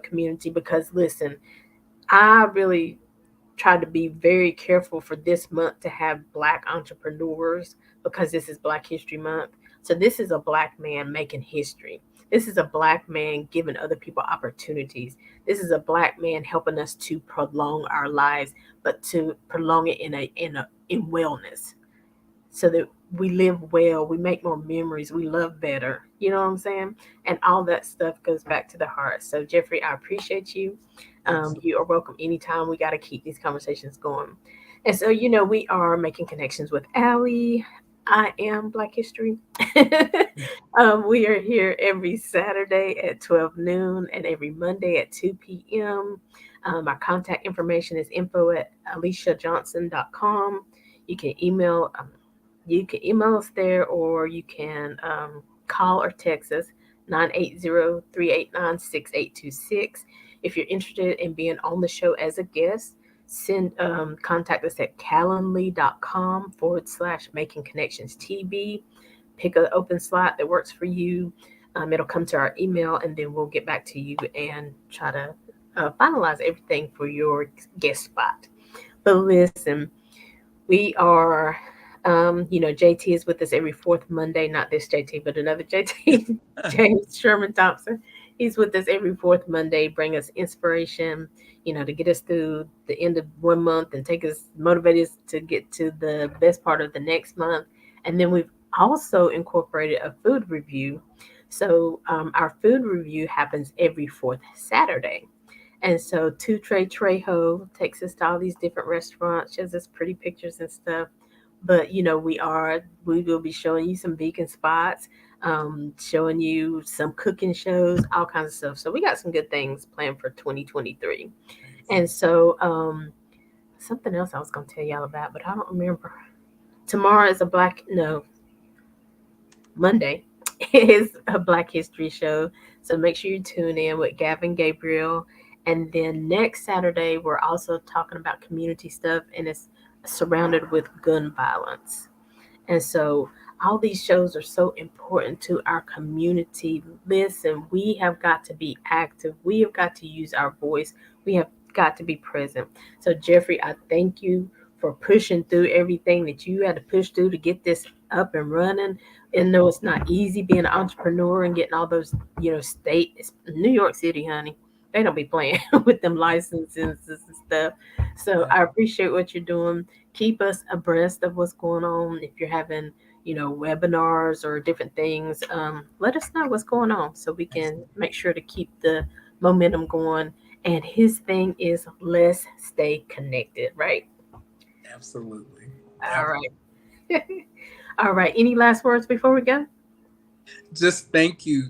community. Because listen, I really tried to be very careful for this month to have Black entrepreneurs because this is Black History Month. So this is a Black man making history. This is a Black man giving other people opportunities. This is a Black man helping us to prolong our lives, but to prolong it in wellness, so that we live well, we make more memories, we love better. You know what I'm saying? And all that stuff goes back to the heart. So Jeffrey, I appreciate you. You are welcome anytime. We got to keep these conversations going. And so, we are making connections with Aly. I am Black History. We are here every Saturday at 12 noon and every Monday at 2 p.m. Our contact information is info@aliciajohnson.com. You can email you can email us there, or you can call or text us 980-389-6826. If you're interested in being on the show as a guest, send contact us at calendly.com/making connections TB. Pick an open slot that works for you. It'll come to our email, and then we'll get back to you and try to finalize everything for your guest spot. But listen, we are, JT is with us every fourth Monday, not this JT, but another JT, James Sherman Thompson. He's with us every fourth Monday, bring us inspiration, to get us through the end of one month and motivate us to get to the best part of the next month. And then we've also incorporated a food review. So our food review happens every fourth Saturday. And so Two Tray Trejo takes us to all these different restaurants, shows us pretty pictures and stuff. But we will be showing you some vegan spots, showing you some cooking shows, all kinds of stuff. So we got some good things planned for 2023. And so something else I was gonna tell y'all about, but I don't remember. Tomorrow is a black no Monday is a Black History show. So make sure you tune in with Gavin Gabriel. And then next Saturday, we're also talking about community stuff, and it's surrounded with gun violence. And so all these shows are so important to our community. Listen, we have got to be active. We have got to use our voice. We have got to be present. So Jeffrey, I thank you for pushing through everything that you had to push through to get this up and running. And no, it's not easy being an entrepreneur and getting all those, state New York City, honey. They don't be playing with them licenses and stuff. So I appreciate what you're doing. Keep us abreast of what's going on. If you're having, webinars or different things, let us know what's going on so we can make sure to keep the momentum going. And his thing is let's stay connected, right? Absolutely. All right. All right. Any last words before we go? Just thank you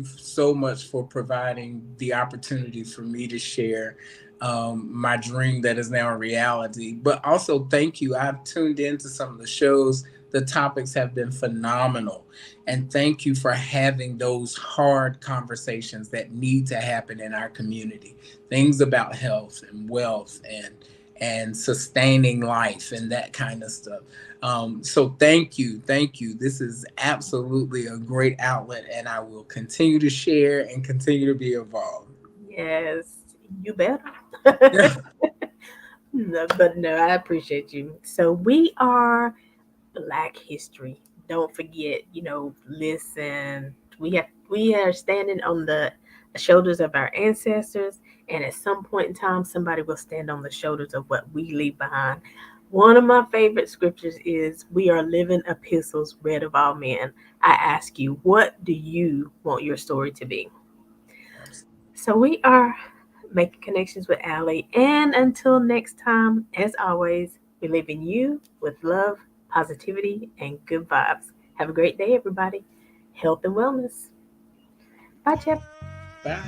so much for providing the opportunity for me to share my dream that is now a reality. But also thank you, I've tuned into some of the shows. The topics have been phenomenal, and thank you for having those hard conversations that need to happen in our community, things about health and wealth and sustaining life and that kind of stuff. So thank you. This is absolutely a great outlet, and I will continue to share and continue to be involved. Yes, you better. No, but no, I appreciate you. So we are Black History. Don't forget, listen. We are standing on the shoulders of our ancestors, and at some point in time, somebody will stand on the shoulders of what we leave behind. One of my favorite scriptures is, "We are living epistles read of all men." I ask you, what do you want your story to be? So we are making connections with Aly. And until next time, as always, we live in you with love, positivity, and good vibes. Have a great day, everybody. Health and wellness. Bye, Jeff. Bye.